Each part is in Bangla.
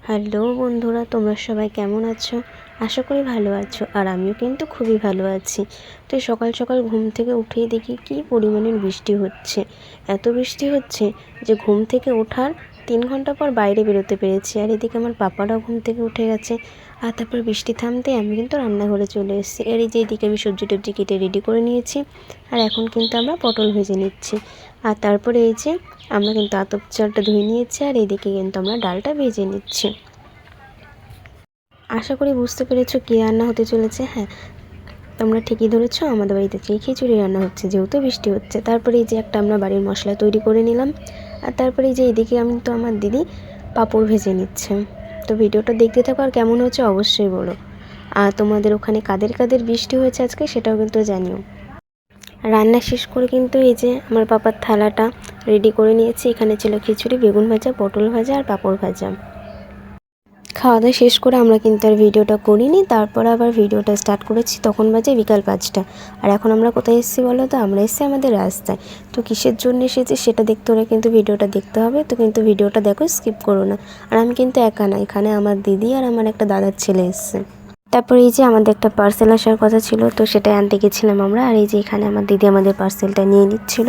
হ্যালো বন্ধুরা, তোমরা সবাই কেমন আছো? আশা করি ভালো আছো। আর আমিও কিন্তু খুবই ভালো আছি। তো সকাল সকাল ঘুম থেকে উঠেই দেখি কী পরিমাণের বৃষ্টি হচ্ছে। এত বৃষ্টি হচ্ছে যে ঘুম থেকে ওঠার 3 ঘন্টা পর বাইরে বেরোতে পেরেছি। আর এদিকে আমার পাপারাও ঘুম থেকে উঠে গেছে। আর তারপর বৃষ্টি থামতে আমি কিন্তু রান্নাঘরে চলে এসেছি। আর এই যে এদিকে আমি সবজি টবজি কেটে রেডি করে নিয়েছি। আর এখন কিন্তু আমরা পটল ভেজে নিচ্ছি। আর তারপরে এই যে আমরা কিন্তু আতপ চালটা ধুয়ে নিয়েছি। আর এদিকে কিন্তু আমরা ডালটা ভেজে নিচ্ছি। আশা করি বুঝতে পেরেছো কী রান্না হতে চলেছে। হ্যাঁ, তোমরা ঠিকই ধরেছো, আমাদের বাড়িতে যে খিচুড়ি রান্না হচ্ছে, যেহেতু বৃষ্টি হচ্ছে। তারপরে এই যে একটা আমরা বাড়ির মশলা তৈরি করে নিলাম। আর তারপরে এই যে এদিকে আমি তো আমার দিদি পাঁপড় ভেজে নিচ্ছে। তো ভিডিওটা দেখতে থাকো, আর কেমন হচ্ছে অবশ্যই বলো। আর তোমাদের ওখানে কাদের কাদের বৃষ্টি হয়েছে আজকে সেটাও কিন্তু জানিও। রান্না শেষ করে কিন্তু এই যে আমার পাপার থালাটা রেডি করে নিয়েছি। এখানে ছিল খিচুড়ি, বেগুন ভাজা, পটল ভাজা আর পাঁপড় ভাজা। খাওয়া দাওয়া শেষ করে আমরা কিন্তু আর ভিডিওটা করিনি। তারপর আবার ভিডিওটা স্টার্ট করেছি, তখন বাজে বিকাল 5টা। আর এখন আমরা কোথায় এসেছি বলো তো? আমরা এসেছি আমাদের রাস্তায়। তো কিসের জন্য এসেছি সেটা দেখতে হলে কিন্তু ভিডিওটা দেখতে হবে। তো কিন্তু ভিডিওটা দেখো, স্কিপ করো না। আর আমি কিন্তু একা না, এখানে আমার দিদি আর আমার একটা দাদার ছেলে এসছে। তারপরে এই যে আমাদের একটা পার্সেল আসার কথা ছিল, তো সেটাই আনতে গেছিলাম আমরা। আর এই যে এখানে আমার দিদি আমাদের পার্সেলটা নিয়ে নিচ্ছিল।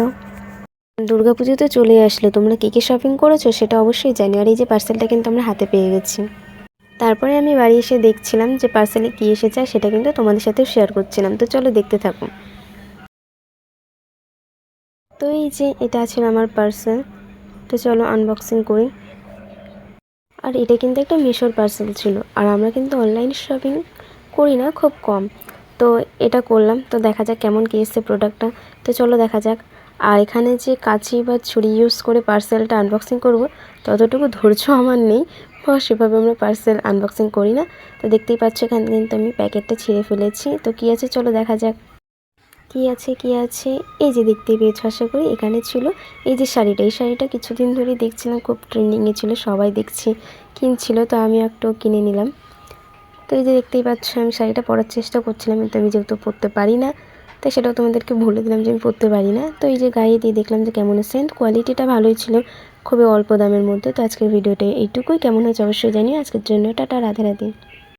দুর্গাপুজো তো চলে আসলো, তোমরা কী কী শপিং করেছো সেটা অবশ্যই জানি। আর এই যে পার্সেলটা কিন্তু আমরা হাতে পেয়ে গেছি। তারপরে আমি বাড়ি এসে দেখছিলাম যে পার্সেলে কী এসেছে, সেটা কিন্তু তোমাদের সাথে শেয়ার করছিলাম। তো চলো দেখতে থাকো। তো এই যে এটা ছিল আমার পার্সেল। তো চলো আনবক্সিং করি। আর এটা কিন্তু একটা মিশোর পার্সেল ছিল। আর আমরা কিন্তু অনলাইন শপিং করি না, খুব কম। তো এটা করলাম। তো দেখা যাক কেমন কী এসছে প্রোডাক্টটা। তো চলো দেখা যাক। আর এখানে যে কাঁচি বা ছুরি ইউজ করে পার্সেলটা আনবক্সিং করব, ততটুকু ধৈর্য আমার নেই, বা সেভাবে আমরা পার্সেল আনবক্সিং করি না। তো দেখতেই পাচ্ছ এখানে কিন্তু আমি প্যাকেটটা ছিঁড়ে ফেলেছি। তো কী আছে চলো দেখা যাক। কী আছে এই যে দেখতেই পেয়েছো আশা করি। এখানে ছিল এই যে শাড়িটা। এই শাড়িটা কিছুদিন ধরেই দেখছিলাম, খুব ট্রেন্ডিংয়ে ছিল, সবাই দেখছি কিনছিল। তো আমি একটু কিনে নিলাম। তো এই যে দেখতেই পাচ্ছ আমি শাড়িটা পরার চেষ্টা করছিলাম, কিন্তু আমি যেহেতু পরতে পারি না, তাই সেটাও তোমাদেরকে বলে দিলাম যে আমি পরতে পারি না। তো এই যে গায়ে দিয়ে দেখলাম যে কেমন এসেছে। কোয়ালিটিটা ভালোই ছিল, খুবই অল্প দামের মধ্যে। তো আজকের ভিডিওটা এইটুকুই। কেমন হয়েছে অবশ্যই জানিও। আজকের জন্য টাটা, রাধে রাধে।